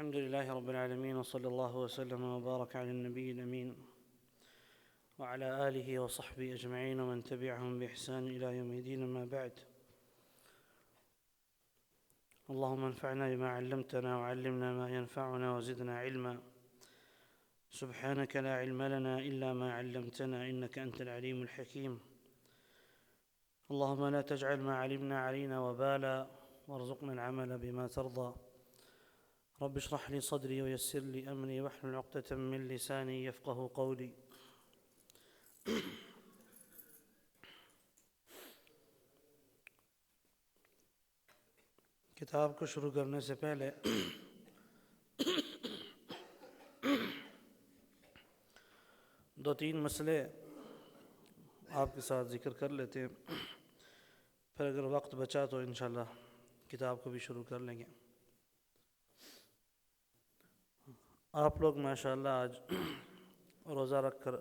الحمد لله رب العالمين وصلى الله وسلم وبارك على النبي الأمين وعلى آله وصحبه أجمعين ومن تبعهم بإحسان إلى يوم الدين. أما بعد، اللهم انفعنا بما علمتنا وعلمنا ما ينفعنا وزدنا علما. سبحانك لا علم لنا إلا ما علمتنا إنك أنت العليم الحكيم. اللهم لا تجعل ما علمنا علينا وبالا وارزقنا العمل بما ترضى. رب اشرح لي صدري ويسر لي أمري واحلل عقدة من لساني يفقه قولي. کتاب کو شروع کرنے سے پہلے دو تین مسئلے آپ کے ساتھ ذکر کر لیتے ہیں، پھر اگر وقت بچا تو انشاءاللہ کتاب کو بھی شروع کر لیں گے. آپ لوگ ماشاءاللہ آج روزہ رکھ کر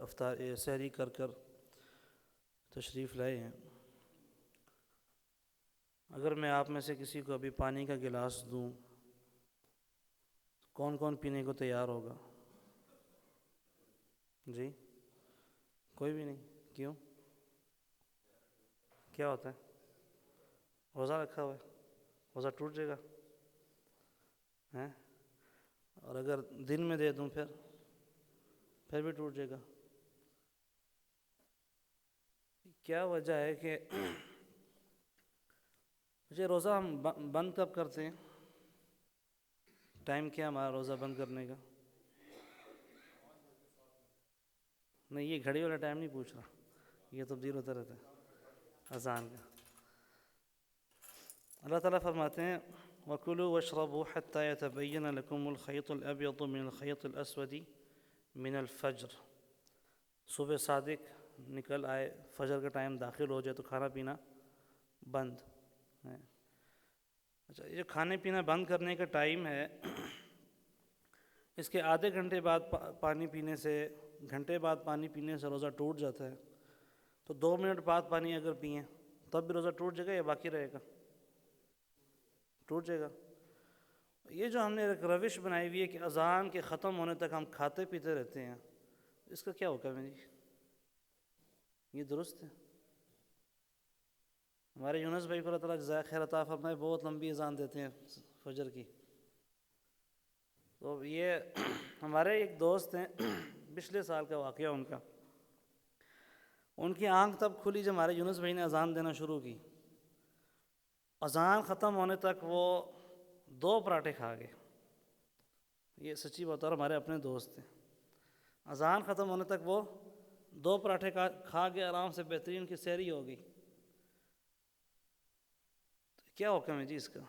سحری کر تشریف لائے ہیں. اگر میں آپ میں سے کسی کو ابھی پانی کا گلاس دوں، کون کون پینے کو تیار ہوگا؟ جی کوئی بھی نہیں. کیوں؟ کیا ہوتا ہے؟ روزہ رکھا ہوا ہے، روزہ ٹوٹ جائے گا. اور اگر دن میں دے دوں پھر بھی ٹوٹ جائے گا. کیا وجہ ہے کہ مجھے روزہ ہم بند کب کرتے ہیں؟ ٹائم کیا ہمارا روزہ بند کرنے کا؟ نہیں، یہ گھڑی والا ٹائم نہیں پوچھ رہا، یہ تبدیل ہوتا رہتا ہے اذان کا. اللہ تعالیٰ فرماتے ہیں وَكُلُوا وَاشْرَبُوا حَتَّى يَتَبَيَّنَ لَكُمُ الْخَيْطُ الْأَبْيَضُ مِنَ الْخَيْطِ الْأَسْوَدِ مِنَ الْفَجْرِ. صبح صادق نکل آئے، فجر کا ٹائم داخل ہو جائے تو کھانا پینا بند ہے. اچھا، یہ کھانے پینا بند کرنے کا ٹائم ہے، اس کے آدھے گھنٹے بعد پانی پینے سے، گھنٹے بعد پانی پینے سے روزہ ٹوٹ جاتا ہے. تو 2 منٹ بعد پانی اگر پئیں تب بھی روزہ ٹوٹ جائے گا یا باقی رہے گا؟ ٹوٹ جائے گا. یہ جو ہم نے ایک روش بنائی ہوئی ہے کہ اذان کے ختم ہونے تک ہم کھاتے پیتے رہتے ہیں، اس کا کیا حکم ہے جی؟ یہ درست ہے؟ ہمارے یونس بھائی کو اللہ تعالیٰ جزائے خیر عطا فرمائے، بہت لمبی اذان دیتے ہیں فجر کی. تو یہ ہمارے ایک دوست ہیں، پچھلے سال کا واقعہ ان کی آنکھ تب کھلی جب ہمارے یونس بھائی نے اذان دینا شروع کی. اذان ختم ہونے تک وہ 2 پراٹھے کھا گئے. یہ سچی بات ہے، اور ہمارے اپنے دوست ہیں. اذان ختم ہونے تک وہ 2 پراٹھے کھا گئے، آرام سے بہترین کی سحری ہو گئی. کیا حکم ہے جی اس کا؟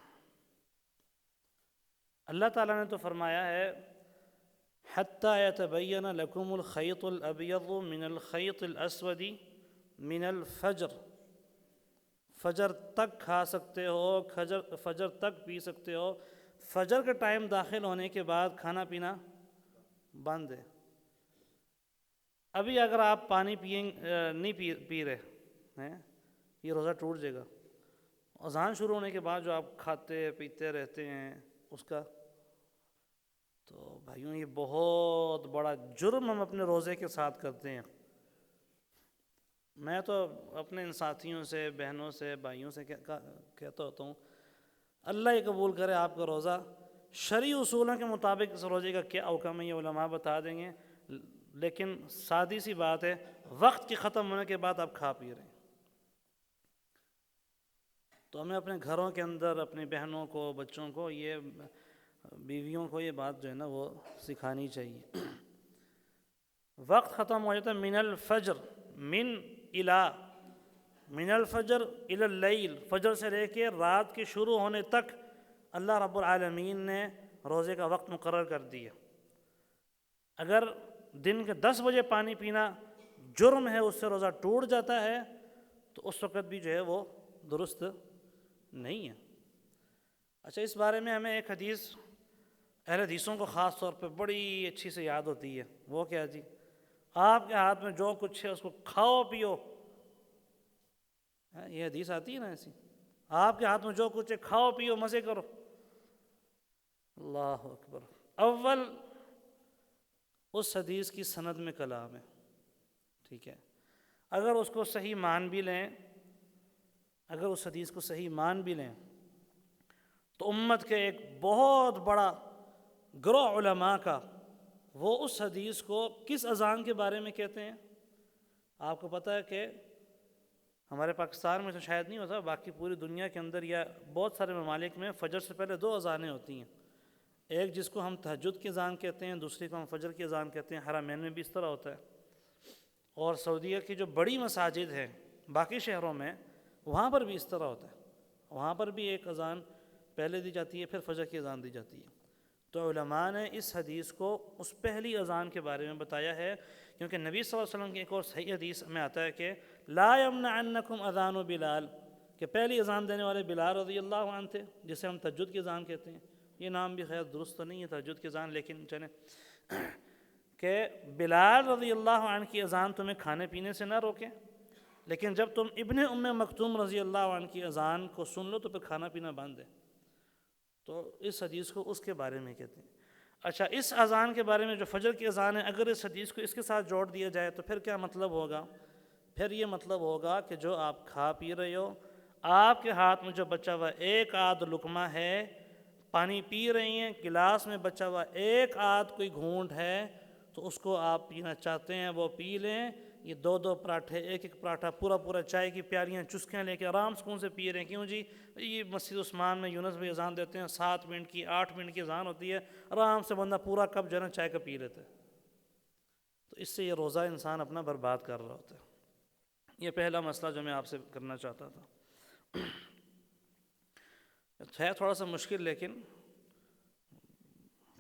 اللہ تعالیٰ نے تو فرمایا ہے حَتَّى يَتَبَيَّنَ لَكُمُ الْخَيْطُ الْأَبْيَضُ مِنَ الْخَيْطِ الْأَسْوَدِ مِنَ الْفَجْرِ. فجر تک کھا سکتے ہو، فجر تک پی سکتے ہو. فجر کا ٹائم داخل ہونے کے بعد کھانا پینا بند ہے. ابھی اگر آپ پانی نہیں پی رہے ہیں، یہ روزہ ٹوٹ جائے گا. اذان شروع ہونے کے بعد جو آپ کھاتے پیتے رہتے ہیں اس کا، تو بھائیوں یہ بہت بڑا جرم ہم اپنے روزے کے ساتھ کرتے ہیں. میں تو اپنے ان ساتھیوں سے، بہنوں سے، بھائیوں سے کہتا ہوتا ہوں اللہ یہ قبول کرے آپ کا روزہ. شرعی اصولوں کے مطابق اس روزے کا کیا حکم ہے یہ علماء بتا دیں گے، لیکن سادی سی بات ہے، وقت کے ختم ہونے کے بعد آپ کھا پی رہے ہیں. تو ہمیں اپنے گھروں کے اندر اپنی بہنوں کو، بچوں کو، یہ بیویوں کو یہ بات جو ہے نا وہ سکھانی چاہیے. وقت ختم ہو جاتا ہے من الفجر، من الفجر الی اللیل، فجر سے لے کے رات کے شروع ہونے تک اللہ رب العالمین نے روزے کا وقت مقرر کر دیا. اگر دن کے 10 بجے پانی پینا جرم ہے، اس سے روزہ ٹوٹ جاتا ہے، تو اس وقت بھی جو ہے وہ درست نہیں ہے. اچھا، اس بارے میں ہمیں ایک حدیث اہل حدیثوں کو خاص طور پہ بڑی اچھی سے یاد ہوتی ہے. وہ کیا جی؟ آپ کے ہاتھ میں جو کچھ ہے اس کو کھاؤ پیو. یہ حدیث آتی ہے نا ایسی، آپ کے ہاتھ میں جو کچھ ہے کھاؤ پیو مزے کرو. اللہ اکبر. اول اس حدیث کی سند میں کلام ہے، ٹھیک ہے، اگر اس کو صحیح مان بھی لیں، اگر اس حدیث کو صحیح مان بھی لیں تو امت کے ایک بہت بڑا گروہ علماء کا وہ اس حدیث کو کس اذان کے بارے میں کہتے ہیں؟ آپ کو پتہ ہے کہ ہمارے پاکستان میں تو شاید نہیں ہوتا، باقی پوری دنیا کے اندر یا بہت سارے ممالک میں فجر سے پہلے 2 اذانیں ہوتی ہیں، ایک جس کو ہم تہجد کی اذان کہتے ہیں، دوسری کو ہم فجر کی اذان کہتے ہیں، حرمین میں بھی اس طرح ہوتا ہے، اور سعودیہ کی جو بڑی مساجد ہیں باقی شہروں میں وہاں پر بھی اس طرح ہوتا ہے، وہاں پر بھی ایک اذان پہلے دی جاتی ہے، پھر فجر کی اذان دی جاتی ہے۔ تو علماء نے اس حدیث کو اس پہلی اذان کے بارے میں بتایا ہے، کیونکہ نبی صلی اللہ علیہ وسلم کی ایک اور صحیح حدیث میں آتا ہے کہ لا یمنعنکم اذان بلال، کہ پہلی اذان دینے والے بلال رضی اللہ عنہ تھے، جسے ہم تہجد کی اذان کہتے ہیں۔ یہ نام بھی خیر درست تو نہیں ہے تہجد کی اذان، لیکن چلیں کہ بلال رضی اللہ عنہ کی اذان تمہیں کھانے پینے سے نہ روکے، لیکن جب تم ابن ام مکتوم رضی اللہ عنہ کی اذان کو سن لو تو پھر کھانا پینا بند ہے۔ تو اس حدیث کو اس کے بارے میں کہتے ہیں۔ اچھا، اس اذان کے بارے میں جو فجر کی اذان ہے، اگر اس حدیث کو اس کے ساتھ جوڑ دیا جائے تو پھر کیا مطلب ہوگا؟ پھر یہ مطلب ہوگا کہ جو آپ کھا پی رہے ہو، آپ کے ہاتھ میں جو بچا ہوا ایک آدھ لقمہ ہے، پانی پی رہی ہیں، گلاس میں بچا ہوا ایک آدھ کوئی گھونٹ ہے، تو اس کو آپ پینا چاہتے ہیں وہ پی لیں۔ یہ 2 پراٹھے، ایک پراٹھا، پورا چائے کی پیالیاں چسکیاں لے کے آرام سکون سے پی رہے ہیں۔ کیوں جی؟ یہ مسجد عثمان میں یونس بھائی اذان دیتے ہیں، 7 منٹ کی 8 منٹ کی اذان ہوتی ہے، آرام سے بندہ پورا کپ جو ہے نا چائے کا پی لیتا ہے۔ تو اس سے یہ روزہ انسان اپنا برباد کر رہا ہوتا ہے۔ یہ پہلا مسئلہ جو میں آپ سے کرنا چاہتا تھا، ہے تھوڑا سا مشکل، لیکن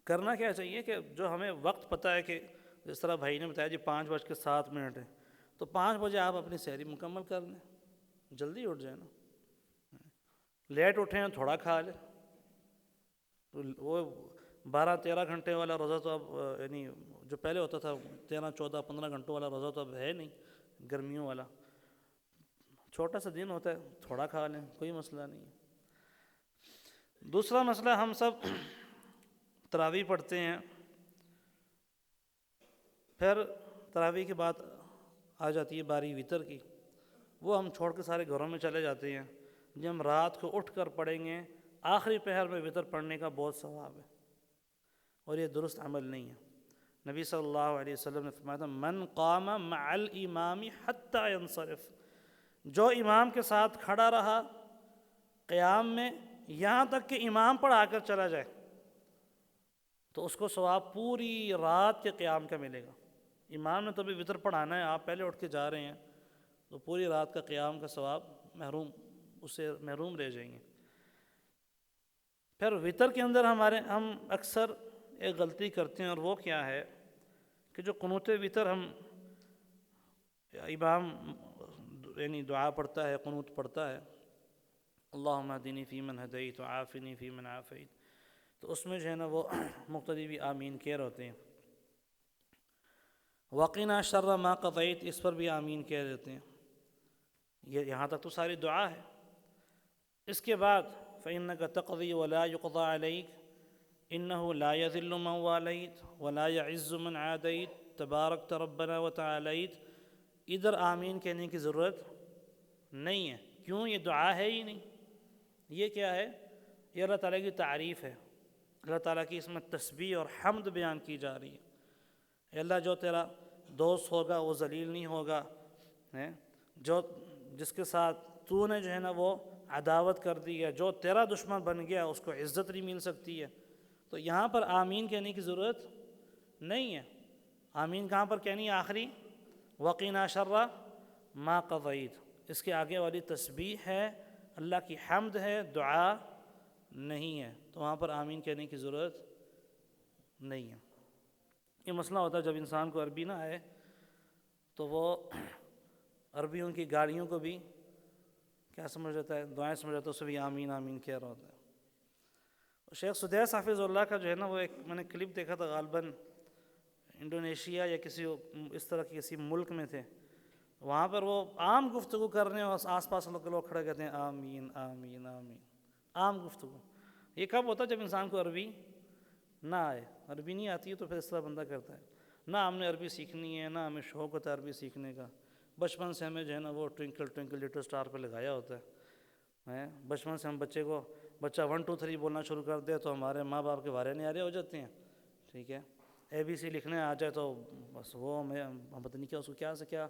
کرنا کیا چاہیے کہ جو ہمیں وقت پتہ ہے کہ جس طرح بھائی نے بتایا جی 5:07 ہے، تو 5 بجے آپ اپنی سحری مکمل کر لیں، جلدی اٹھ جائیں نا، لیٹ اٹھیں ہیں تھوڑا کھا لیں۔ وہ 12-13 گھنٹے والا روزہ تو اب یعنی جو پہلے ہوتا تھا 13-14-15 گھنٹوں والا روزہ تو اب ہے نہیں، گرمیوں والا چھوٹا سا دن ہوتا ہے، تھوڑا کھا لیں، کوئی مسئلہ نہیں ہے۔ دوسرا مسئلہ، ہم سب تراویح پڑھتے ہیں، پھر تراویح کے بعد آ جاتی ہے باری وتر کی، وہ ہم چھوڑ کے سارے گھروں میں چلے جاتے ہیں۔ جب ہم رات کو اٹھ کر پڑھیں گے، آخری پہر میں وتر پڑھنے کا بہت ثواب ہے، اور یہ درست عمل نہیں ہے۔ نبی صلی اللہ علیہ وسلم نے فرمایا تھا من قام مع الامام حتی ینصرف، جو امام کے ساتھ کھڑا رہا قیام میں یہاں تک کہ امام پڑھا کر چلا جائے، تو اس کو ثواب پوری رات کے قیام کا ملے گا۔ امام نے تو بھی وتر پڑھانا ہے، آپ پہلے اٹھ کے جا رہے ہیں، تو پوری رات کا قیام کا ثواب اس سے محروم رہ جائیں گے۔ پھر وتر کے اندر ہم اکثر ایک غلطی کرتے ہیں، اور وہ کیا ہے کہ جو قنوت وتر ہم امام یعنی دعا پڑھتا ہے، قنوت پڑھتا ہے، اللہم اہدنی فیمن ہدیت وعافنی فیمن عافیت، تو اس میں جو ہے نا وہ مقتدی بھی آمین کہہ رہے ہوتے ہیں، وقنا شر ما قضیت، اس پر بھی آمین کہہ دیتے ہیں۔ یہاں تک تو ساری دعا ہے۔ اس کے بعد فإنک تقضی ولا یقضى علیک انہ لا یذل من والیت ولا یعز من عادیت تبارکت ربنا وتعالیت، ادھر آمین کہنے کی ضرورت نہیں ہے۔ کیوں؟ یہ دعا ہے ہی نہیں۔ یہ کیا ہے؟ یہ اللہ تعالیٰ کی تعریف ہے، اللہ تعالیٰ کی اس میں تسبیح اور حمد بیان کی جا رہی ہے۔ اے اللہ، جو تیرا دوست ہوگا وہ ذلیل نہیں ہوگا، جو جس کے ساتھ تو نے جو ہے نا وہ عداوت کر دی ہے، جو تیرا دشمن بن گیا اس کو عزت نہیں مل سکتی ہے۔ تو یہاں پر آمین کہنے کی ضرورت نہیں ہے۔ آمین کہاں پر کہنی ہے؟ آخری وقنا شر ما قضیت، اس کے آگے والی تسبیح ہے، اللہ کی حمد ہے، دعا نہیں ہے، تو وہاں پر آمین کہنے کی ضرورت نہیں ہے۔ یہ مسئلہ ہوتا ہے جب انسان کو عربی نہ آئے تو وہ عربیوں کی گاڑیوں کو بھی کیا سمجھ لیتا ہے؟ دعائیں سمجھ لیتا ہے، اس سے بھی آمین آمین کہہ رہا ہوتا ہے۔ شیخ سدیس حافظ اللہ کا جو ہے نا وہ ایک میں نے کلپ دیکھا تھا، غالباً انڈونیشیا یا کسی اس طرح کی کسی ملک میں تھے، وہاں پر وہ عام گفتگو کر رہے ہیں اور آس پاس لوگ کھڑے کہتے ہیں آمین آمین آمین، عام گفتگو۔ یہ کب ہوتا ہے؟ جب انسان کو عربی نہ آئے، عربی نہیں آتی ہے تو پھر اس طرح بندہ کرتا ہے. نہ ہم نے عربی سیکھنی ہے، نہ ہمیں شوق ہوتا ہے عربی سیکھنے کا. بچپن سے ہمیں جو ہے نا وہ ٹوئنکل ٹوئنکل لٹل اسٹار پہ لگایا ہوتا ہے. بچپن سے ہم بچہ 1 2 3 بولنا شروع کر دے تو ہمارے ماں باپ کے بارے نعرے ہو جاتے ہیں. ٹھیک ہے، ABC لکھنے آ جائے تو بس وہ ہم پتہ نہیں کیا اس کو کیا سے کیا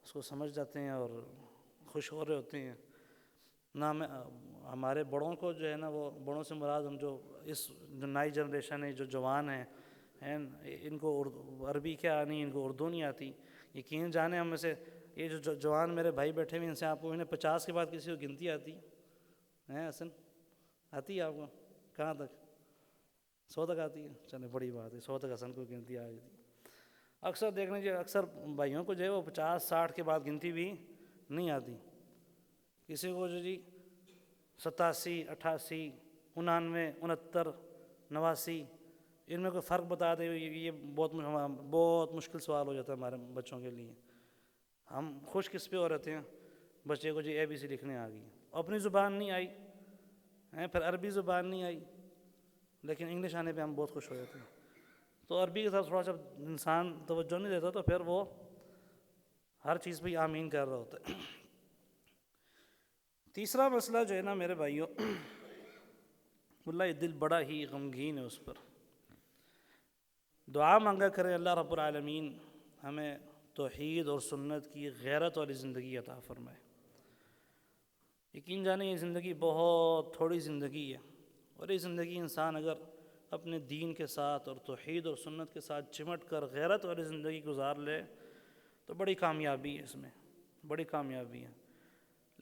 اس کو سمجھ جاتے ہیں اور خوش ہو رہے ہوتے ہیں. نہ ہمارے بڑوں کو جو ہے نا وہ بڑوں سے مراد ہم جو جو نئی جنریشن ہے، جو جوان ہیں ان کو عربی کیا آنی، ان کو اردو نہیں آتی. یقین جانے ہم میں سے یہ جو جوان میرے بھائی بیٹھے ہوئے ان سے آپ کو انہیں 50 کے بعد کسی کو گنتی آتی ہے؟ حسن آتی ہے آپ کو؟ کہاں تک؟ 100 تک آتی ہے؟ چلے بڑی بات ہے، 100 تک حسن کو گنتی آ جاتی. اکثر دیکھنے جو اکثر بھائیوں کو جو ہے وہ 50 60 کے بعد گنتی بھی نہیں آتی. کسی کو جو جی 87 88 99 69 89 ان میں کوئی فرق بتا دے، یہ بہت مشکل سوال ہو جاتا ہے ہمارے بچوں کے لیے. ہم خوش کس پہ ہو رہتے ہیں؟ بچے کو جی ABC لکھنے آ گئی، اپنی زبان نہیں آئی، پھر عربی زبان نہیں آئی، لیکن انگلش آنے پہ ہم بہت خوش ہو جاتے ہیں. تو عربی کے ساتھ تھوڑا سا انسان توجہ نہیں دیتا تو پھر وہ ہر چیز پہ آمین کر رہا ہوتا ہے. تیسرا مسئلہ جو ہے نا میرے بھائیوں، واللہ یہ دل بڑا ہی غمگین ہے اس پر. دعا مانگا کریں اللہ رب العالمین ہمیں توحید اور سنت کی غیرت والی زندگی عطا فرمائے. یقین جانے یہ زندگی بہت تھوڑی زندگی ہے، اور یہ زندگی انسان اگر اپنے دین کے ساتھ اور توحید اور سنت کے ساتھ چمٹ کر غیرت والی زندگی گزار لے تو بڑی کامیابی ہے، اس میں بڑی کامیابی ہے.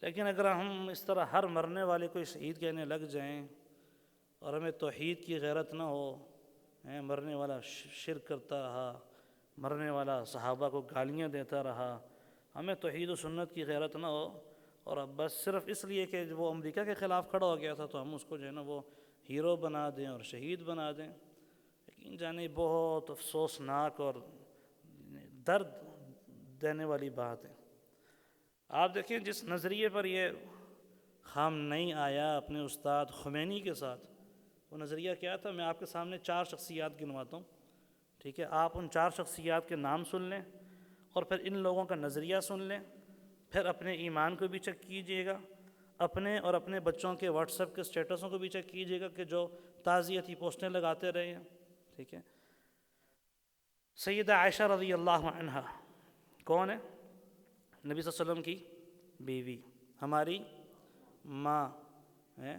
لیکن اگر ہم اس طرح ہر مرنے والے کو شہید کہنے لگ جائیں اور ہمیں توحید کی غیرت نہ ہو، مرنے والا شرک کرتا رہا، مرنے والا صحابہ کو گالیاں دیتا رہا، ہمیں توحید و سنت کی غیرت نہ ہو، اور اب بس صرف اس لیے کہ وہ امریکہ کے خلاف کھڑا ہو گیا تھا تو ہم اس کو جو ہے نا وہ ہیرو بنا دیں اور شہید بنا دیں. لیکن جانے بہت افسوسناک اور درد دینے والی بات ہے. آپ دیکھیں جس نظریے پر یہ خامنئی آیا اپنے استاد خمینی کے ساتھ، وہ نظریہ کیا تھا؟ میں آپ کے سامنے 4 شخصیات گنواتا ہوں. ٹھیک ہے، آپ ان 4 شخصیات کے نام سن لیں اور پھر ان لوگوں کا نظریہ سن لیں، پھر اپنے ایمان کو بھی چیک کیجئے گا، اپنے اور اپنے بچوں کے واٹس ایپ کے سٹیٹسوں کو بھی چیک کیجئے گا کہ جو تعزیتی پوسٹیں لگاتے رہے ہیں. ٹھیک ہے، سیدہ عائشہ رضی اللہ عنہا کون ہے؟ نبی صلی اللہ علیہ وسلم کی بیوی، ہماری ماں ہے.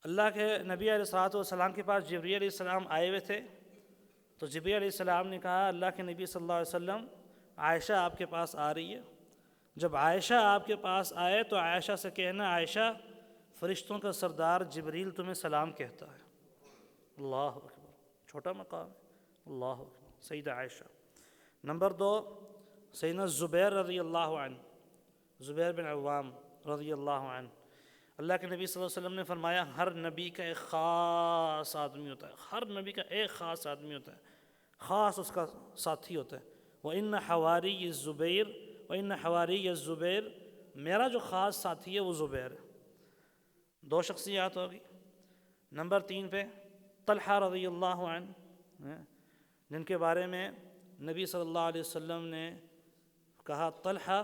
اللہ کے نبی علیہ الصلوۃ والسلام کے پاس جبرائیل علیہ السلام آئے ہوئے تھے تو جبرائیل علیہ السلام نے کہا اللہ کے نبی صلی اللہ علیہ وسلم عائشہ آپ کے پاس آ رہی ہے. جب عائشہ آپ کے پاس آئے تو عائشہ سے کہنا عائشہ فرشتوں کا سردار جبریل تمہیں سلام کہتا ہے. اللہ اکبر، چھوٹا مقام ہے. اللہ اکبر. سیدہ عائشہ. نمبر 2 سیدنا زبیر رضی اللہ عنہ، زبیر بن عوام رضی اللہ عنہ. اللہ کے نبی صلی اللہ علیہ وسلم نے فرمایا ہر نبی کا ایک خاص آدمی ہوتا ہے، ہر نبی کا ایک خاص آدمی ہوتا ہے، خاص اس کا ساتھی ہوتا ہے. وَإِنَّ حَوَارِيَّ الزُّبَيْرِ وَإِنَّ حَوَارِيَّ الزُّبَيْرِ، میرا جو خاص ساتھی ہے وہ زبیر ہے. 2 شخصیات ہوگی. نمبر 3 پہ طلحہ رضی اللہ عنہ، جن کے بارے میں نبی صلی اللہ علیہ وسلم نے کہا طلحہ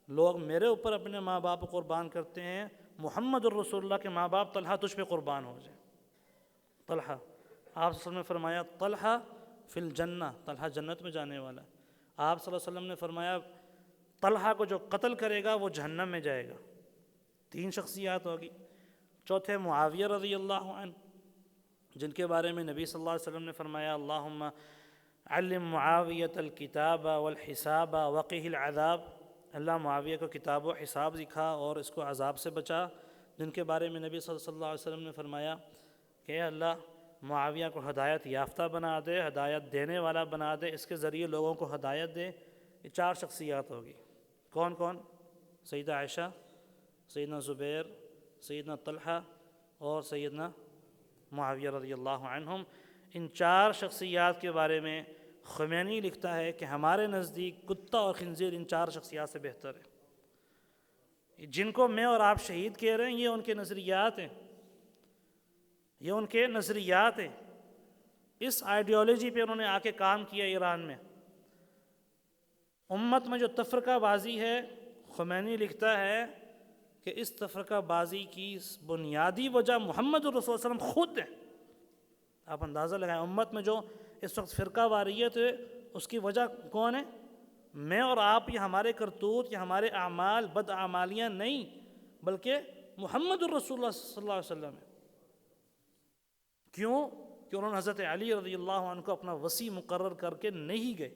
لوگ میرے اوپر اپنے ماں باپ کو قربان کرتے ہیں، محمد الرسول اللہ کے ماں باپ طلحہ تجھ پہ قربان ہو جائیں. طلحہ، آپ صلی اللہ علیہ وسلم نے فرمایا طلحہ فی الجنہ، طلحہ جنت میں جانے والا. آپ صلی اللہ علیہ وسلم نے فرمایا طلحہ کو جو قتل کرے گا وہ جہنم میں جائے گا. 3 شخصیات ہوگی. چوتھے معاویہ رضی اللہ عنہ، جن کے بارے میں نبی صلی اللہ علیہ وسلم نے فرمایا اللہم علم معاویۃ الکتاب والحساب وقہ العذاب، اللہ معاویہ کو کتاب و حساب سکھا اور اس کو عذاب سے بچا. جن کے بارے میں نبی صلی اللہ علیہ وسلم نے فرمایا کہ اللہ معاویہ کو ہدایت یافتہ بنا دے، ہدایت دینے والا بنا دے، اس کے ذریعے لوگوں کو ہدایت دے. یہ 4 شخصیات ہوگی. کون کون؟ سیدہ عائشہ، سیدنا زبیر، سیدنا طلحہ اور سیدنا معاویہ رضی اللہ عنہم. ان 4 شخصیات کے بارے میں خمینی لکھتا ہے کہ ہمارے نزدیک کتا اور خنزیر ان 4 شخصیات سے بہتر ہے. جن کو میں اور آپ شہید کہہ رہے ہیں یہ ان کے نظریات ہیں، یہ ان کے نظریات ہیں. اس آئیڈیالوجی پہ انہوں نے آ کے کام کیا ایران میں. امت میں جو تفرقہ بازی ہے، خمینی لکھتا ہے کہ اس تفرقہ بازی کی بنیادی وجہ محمد الرسول صلی اللہ علیہ وسلم خود ہے. آپ اندازہ لگائیں، امت میں جو اس وقت فرقہ واریت ہے اس کی وجہ کون ہے؟ میں اور آپ. یہ ہمارے کرتوت یا ہمارے اعمال بد اعمالیاں نہیں، بلکہ محمد الرسول اللہ صلی اللہ علیہ وسلم ہے. کیوں؟ کہ انہوں نے حضرت علی رضی اللہ عنہ کو اپنا وصی مقرر کر کے نہیں گئے.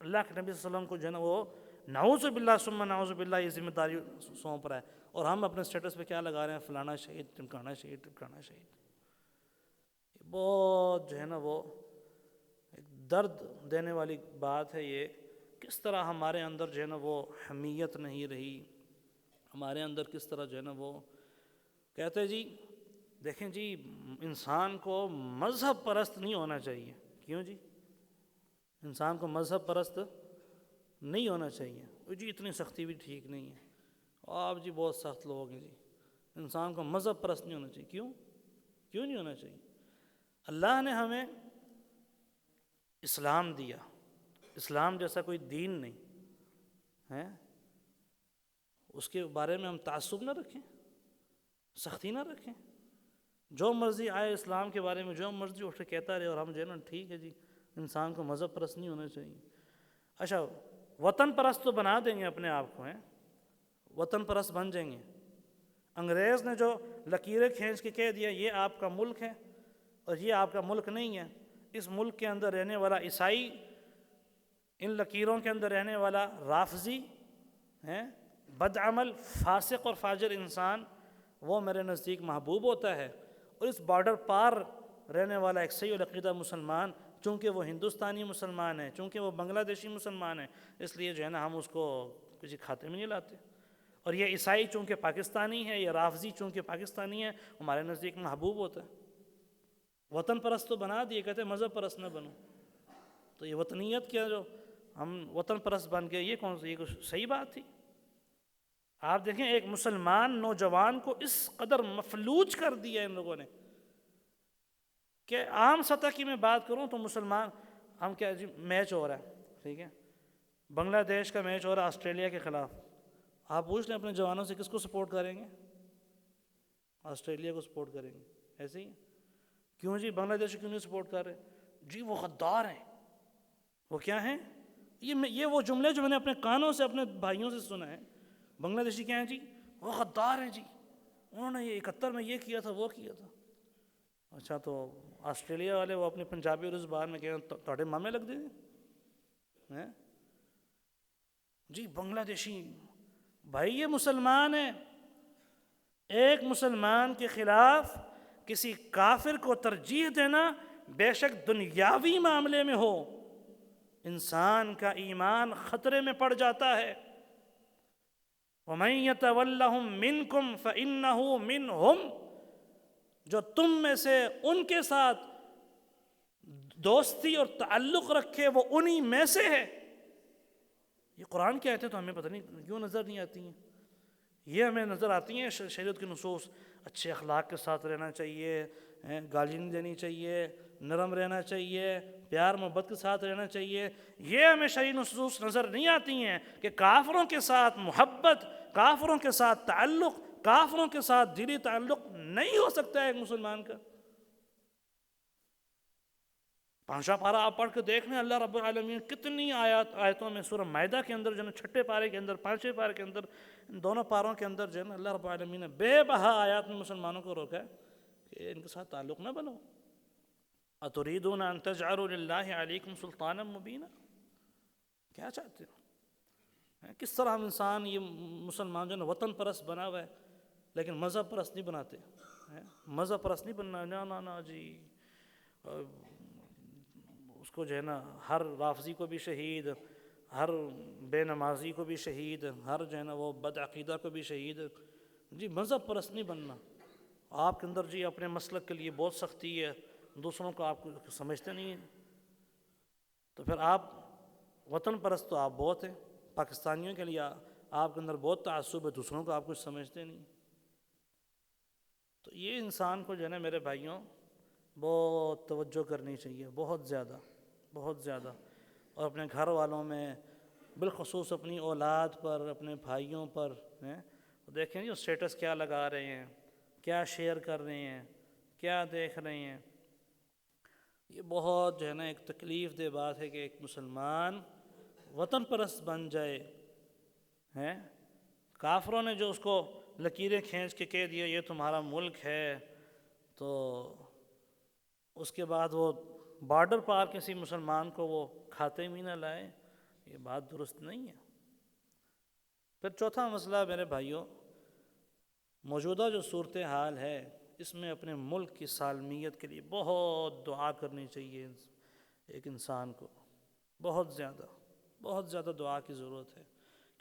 اللہ کے نبی صلی اللہ علیہ وسلم کو جو ہے نا وہ نعوذ باللہ ثم نعوذ باللہ یہ ذمہ داری سونپ رہا ہے، اور ہم اپنے سٹیٹس پہ کیا لگا رہے ہیں؟ فلانا شہید، ٹمکانا شہید، ٹمکانا شہید. بہت جو ہے نا وہ ایک درد دینے والی بات ہے. یہ کس طرح ہمارے اندر جو ہے نا وہ حمیت نہیں رہی، ہمارے اندر کس طرح جو ہے نا وہ کہتے جی دیکھیں جی انسان کو مذہب پرست نہیں ہونا چاہیے. کیوں جی؟ انسان کو مذہب پرست نہیں ہونا چاہیے. جی اتنی سختی بھی ٹھیک نہیں ہے. آپ جی بہت سخت لوگ ہیں جی، انسان کو مذہب پرست نہیں ہونا چاہیے. کیوں نہیں ہونا چاہیے؟ اللہ نے ہمیں اسلام دیا. اسلام جیسا کوئی دین نہیں ہے، اس کے بارے میں ہم تعصب نہ رکھیں، سختی نہ رکھیں. جو مرضی آئے اسلام کے بارے میں جو مرضی اٹھ کے کہتا رہے، اور ہم جو ہے نا ٹھیک ہے جی انسان کو مذہب پرست نہیں ہونا چاہیے. اچھا وطن پرست تو بنا دیں گے اپنے آپ کو، ہیں وطن پرست بن جائیں گے. انگریز نے جو لکیریں کھینچ کے کہہ دیا یہ آپ کا ملک ہے اور یہ آپ کا ملک نہیں ہے، اس ملک کے اندر رہنے والا عیسائی، ان لکیروں کے اندر رہنے والا رافضی ہیں، بدعمل، فاسق اور فاجر انسان، وہ میرے نزدیک محبوب ہوتا ہے. اور اس بارڈر پار رہنے والا ایک صحیح العقیدہ مسلمان، چونکہ وہ ہندوستانی مسلمان ہے، چونکہ وہ بنگلہ دیشی مسلمان ہے، اس لیے جو ہے نا ہم اس کو کسی کھاتے میں نہیں لاتے. اور یہ عیسائی چونکہ پاکستانی ہے، یہ رافضی چونکہ پاکستانی ہے، ہمارے نزدیک محبوب ہوتا ہے. وطن پرست تو بنا دیے، کہتے ہیں مذہب پرست نہ بنو. تو یہ وطنیت کیا جو ہم وطن پرست بن گئے، یہ کون سی یہ کچھ صحیح بات تھی؟ آپ دیکھیں ایک مسلمان نوجوان کو اس قدر مفلوج کر دیا ان لوگوں نے کہ عام سطح کی میں بات کروں تو مسلمان، ہم کیا جی میچ ہو رہا ہے، ٹھیک ہے، بنگلہ دیش کا میچ ہو رہا ہے آسٹریلیا کے خلاف. آپ پوچھ لیں اپنے جوانوں سے کس کو سپورٹ کریں گے؟ آسٹریلیا کو سپورٹ کریں گے. ایسے ہی کیوں جی بنگلہ دیش کیوں نہیں سپورٹ کر رہے؟ جی وہ غدار ہیں. وہ کیا ہیں؟ یہ وہ جملے جو میں نے اپنے کانوں سے اپنے بھائیوں سے سنا ہے. بنگلہ دیشی کیا ہیں جی؟ وہ غدار ہیں جی، انہوں نے یہ 71 میں یہ کیا تھا وہ کیا تھا. اچھا تو آسٹریلیا والے وہ اپنے پنجابی اور زبان میں کہیں تھوڑے مامے لگ دیں گے جی بنگلہ دیشی. بھائی یہ مسلمان ہے، ایک مسلمان کے خلاف کسی کافر کو ترجیح دینا بے شک دنیاوی معاملے میں ہو، انسان کا ایمان خطرے میں پڑ جاتا ہے. وَمَن يَتَوَلَّهُم مِّنكُمْ فَإِنَّهُ مِنْهُمْ، جو تم میں سے ان کے ساتھ دوستی اور تعلق رکھے وہ انہی میں سے ہے. یہ قرآن کی آیتیں تو ہمیں پتہ نہیں کیوں نظر نہیں آتی ہیں. یہ ہمیں نظر آتی ہیں شریعت کی نصوص، اچھے اخلاق کے ساتھ رہنا چاہیے، گالی نہیں دینی چاہیے، نرم رہنا چاہیے، پیار محبت کے ساتھ رہنا چاہیے. یہ ہمیں شرعی نصوص نظر نہیں آتی ہیں کہ کافروں کے ساتھ محبت، کافروں کے ساتھ تعلق، کافروں کے ساتھ دلی تعلق نہیں ہو سکتا ہے ایک مسلمان کا. پانچواں پارہ آپ پڑھ کے دیکھ لیں، اللہ رب العالمین کتنی آیتوں میں سورہ مائدہ کے اندر جو ہے چھٹے پارے کے اندر، پانچویں پارے کے اندر، ان دونوں پاروں کے اندر جو ہے نا اللہ رب العالمین نے بے بہا آیات میں مسلمانوں کو روکا ہے کہ ان کے ساتھ تعلق نہ بنو. اتریدون ان تجعلوا للہ علیکم سلطانا مبینا، کیا چاہتے ہو؟ کس طرح ہم انسان یہ مسلمان جو ہے نا وطن پرست بنا ہوا ہے لیکن مذہب پرست نہیں بناتے. مذہب پرست نہیں بننا، نا جی اس کو جو ہے نا ہر رافضی کو بھی شہید، ہر بے نمازی کو بھی شہید، ہر جو ہے نا وہ بد عقیدہ کو بھی شہید. جی مذہب پرست نہیں بننا. آپ کے اندر جی اپنے مسلک کے لیے بہت سختی ہے، دوسروں کو آپ کو سمجھتے نہیں ہیں، تو پھر آپ وطن پرست تو آپ بہت ہیں، پاکستانیوں کے لیے آپ کے اندر بہت تعصب ہے، دوسروں کو آپ کچھ سمجھتے نہیں. تو یہ انسان کو جو ہے نا میرے بھائیوں بہت توجہ کرنی چاہیے، بہت زیادہ، بہت زیادہ، اور اپنے گھر والوں میں بالخصوص اپنی اولاد پر، اپنے بھائیوں پر دیکھیں جو اسٹیٹس کیا لگا رہے ہیں، کیا شیئر کر رہے ہیں، کیا دیکھ رہے ہیں۔ یہ بہت جو ہے نا ایک تکلیف دہ بات ہے کہ ایک مسلمان وطن پرست بن جائے ہیں۔ کافروں نے جو اس کو لکیریں کھینچ کے کہہ دیا یہ تمہارا ملک ہے، تو اس کے بعد وہ بارڈر پار کسی مسلمان کو وہ کھاتے بھی نہ لائے، یہ بات درست نہیں ہے۔ پھر چوتھا مسئلہ میرے بھائیوں، موجودہ جو صورتحال ہے اس میں اپنے ملک کی سالمیت کے لیے بہت دعا کرنی چاہیے ایک انسان کو، بہت زیادہ دعا کی ضرورت ہے،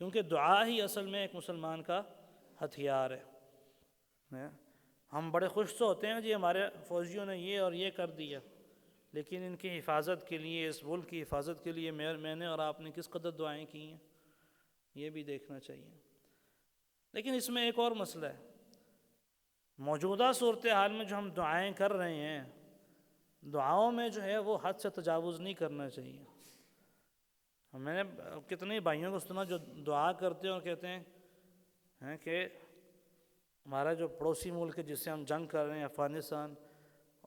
کیونکہ دعا ہی اصل میں ایک مسلمان کا ہتھیار ہے۔ ہم بڑے خوش تو ہوتے ہیں جی ہمارے فوجیوں نے یہ اور یہ کر دیا، لیکن ان کی حفاظت کے لیے، اس ملک کی حفاظت کے لیے میں نے اور آپ نے کس قدر دعائیں کی ہیں، یہ بھی دیکھنا چاہیے۔ لیکن اس میں ایک اور مسئلہ ہے، موجودہ صورتحال میں جو ہم دعائیں کر رہے ہیں، دعاؤں میں جو ہے وہ حد سے تجاوز نہیں کرنا چاہیے۔ میں نے کتنے بھائیوں کو سنا جو دعا کرتے ہیں اور کہتے ہیں کہ ہمارا جو پڑوسی ملک ہے جس سے ہم جنگ کر رہے ہیں افغانستان،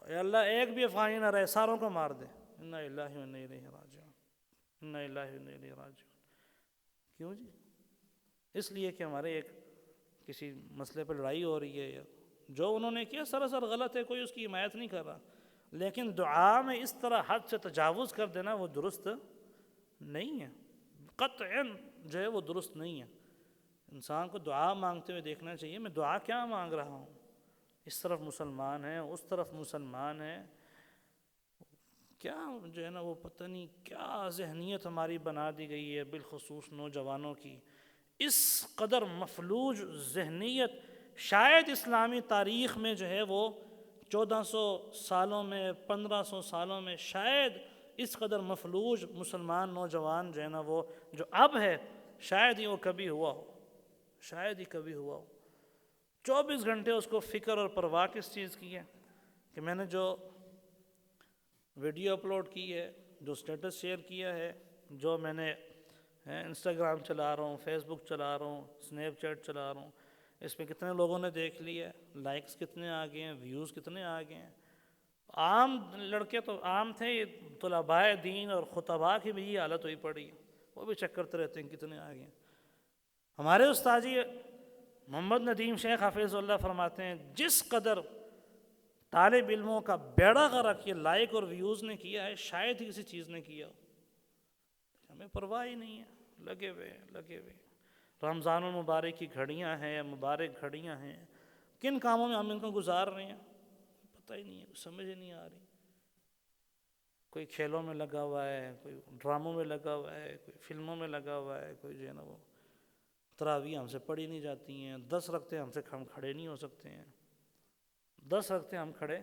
اے اللہ ایک بھی افغانی نہ رہے، ساروں کو مار دے، انا للہ و انا الیہ راجعون، انا للہ و انا الیہ راجعون۔ کیوں جی؟ اس لیے کہ ہمارے ایک کسی مسئلے پر لڑائی ہو رہی ہے، جو انہوں نے کیا سراسر غلط ہے، کوئی اس کی حمایت نہیں کر رہا، لیکن دعا میں اس طرح حد سے تجاوز کر دینا وہ درست نہیں ہے، قطعاً جو ہے وہ درست نہیں ہے۔ انسان کو دعا مانگتے ہوئے دیکھنا چاہیے، میں دعا کیا مانگ رہا ہوں، اس طرف مسلمان ہیں، اس طرف مسلمان ہیں، کیا جو ہے نا وہ پتہ نہیں کیا ذہنیت ہماری بنا دی گئی ہے، بالخصوص نوجوانوں کی۔ اس قدر مفلوج ذہنیت شاید اسلامی تاریخ میں جو ہے وہ 1400 سالوں میں، 1500 سالوں میں شاید اس قدر مفلوج مسلمان نوجوان جو ہے نا وہ جو اب ہے، شاید ہی وہ کبھی ہوا ہو، شاید ہی کبھی ہوا ہو۔ 24 گھنٹے اس کو فکر اور پرواہ کس چیز کی ہے کہ میں نے جو ویڈیو اپلوڈ کی ہے، جو سٹیٹس شیئر کیا ہے، جو میں نے انسٹاگرام چلا رہا ہوں، فیس بک چلا رہا ہوں، سنیپ چیٹ چلا رہا ہوں، اس پہ کتنے لوگوں نے دیکھ لیا ہے، لائکس کتنے آ گئے ہیں، ویوز کتنے آ گئے ہیں۔ عام لڑکے تو عام تھے، یہ طلباء دین اور خطباء کی بھی یہ حالت ہوئی پڑی ہے، وہ بھی چیک کرتے رہتے ہیں کتنے آ گئے ہیں۔ ہمارے استاد جی محمد ندیم شیخ حافظ اللہ فرماتے ہیں جس قدر طالب علموں کا بیڑا غرق یہ لائک اور ویوز نے کیا ہے، شاید ہی کسی چیز نے کیا ہو۔ ہمیں پرواہ ہی نہیں ہے، لگے ہوئے۔ رمضان المبارک کی گھڑیاں ہیں، مبارک گھڑیاں ہیں، کن کاموں میں ہم ان کو گزار رہے ہیں پتہ ہی نہیں ہے، سمجھ ہی نہیں آ رہی۔ کوئی کھیلوں میں لگا ہوا ہے، کوئی ڈراموں میں لگا ہوا ہے، کوئی فلموں میں لگا ہوا ہے، کوئی جو ہے نا وہ تراویح ہم سے پڑھی نہیں جاتی ہیں، 10 رکعتیں ہم سے ہم کھڑے نہیں ہو سکتے ہیں، 10 رکعتیں ہم کھڑے،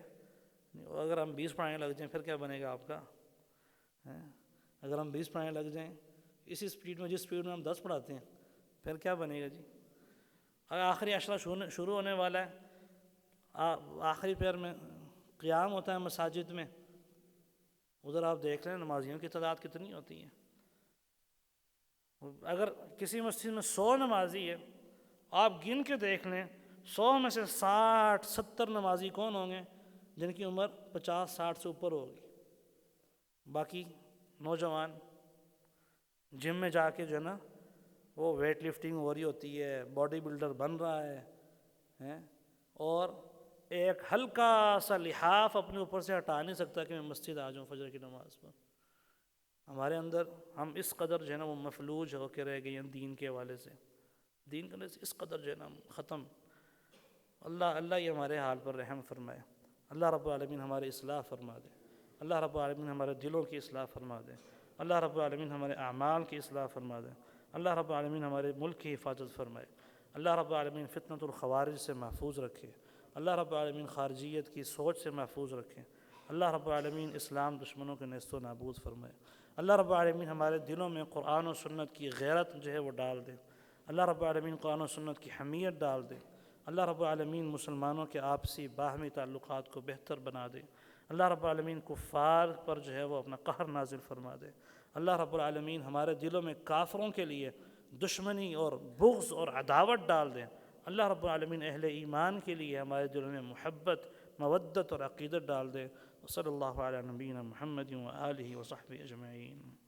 اگر ہم 20 پڑھانے لگ جائیں پھر کیا بنے گا آپ کا؟ اگر ہم 20 پڑھانے لگ جائیں اسی سپیڈ میں جس سپیڈ میں ہم 10 پڑھاتے ہیں پھر کیا بنے گا جی؟ اگر آخری عشرہ شروع ہونے والا ہے، آخری پیر میں قیام ہوتا ہے مساجد میں، ادھر آپ دیکھ رہے ہیں نمازیوں کی تعداد کتنی ہوتی ہے۔ اگر کسی مسجد میں 100 نمازی ہے، آپ گن کے دیکھ لیں 100 میں سے 60-70 نمازی کون ہوں گے جن کی عمر 50-60 سے اوپر ہوگی، باقی نوجوان جم میں جا کے جو ہے نا وہ ویٹ لفٹنگ ہو رہی ہوتی ہے، باڈی بلڈر بن رہا ہے، اور ایک ہلکا سا لحاف اپنے اوپر سے ہٹا نہیں سکتا کہ میں مسجد آ جاؤں فجر کی نماز پر۔ ہمارے اندر ہم اس قدر جو ہے نا وہ مفلوج ہو کے رہ گئے ہیں دین کے حوالے سے، دین کے حوالے سے اس قدر جو ہے نا ختم۔ اللہ یہ ہمارے حال پر رحم فرمائے، اللہ رب العالمین ہماری اصلاح فرما دے، اللہ رب العالمین ہمارے دلوں کی اصلاح فرما دے، اللہ رب العالمین ہمارے اعمال کی اصلاح فرما دے، اللہ رب العالمین ہمارے ملک کی حفاظت فرمائے، اللہ رب العالمین فتنۃ الخوارج سے محفوظ رکھے، اللہ رب العالمین خارجیت کی سوچ سے محفوظ رکھے، اللہ رب العالمین اسلام دشمنوں کے نیست و نابود فرمائے، اللہ رب العالمین ہمارے دلوں میں قرآن و سنت کی غیرت جو ہے وہ ڈال دے، اللہ رب العالمین قرآن و سنت کی حمیت ڈال دے، اللہ رب العالمین مسلمانوں کے آپسی باہمی تعلقات کو بہتر بنا دے، اللہ رب العالمین کفار پر جو ہے وہ اپنا قہر نازل فرما دے۔ اللہ رب العالمین ہمارے دلوں میں کافروں کے لیے دشمنی اور بغض اور عداوت ڈال دیں۔ اللہ رب العالمین اہل ایمان کے لیے ہمارے دلوں میں محبت، مودت اور عقیدت ڈال دے۔ صلی اللہ علیہ نبینا محمد و آلہ و صحبہ اجمعین۔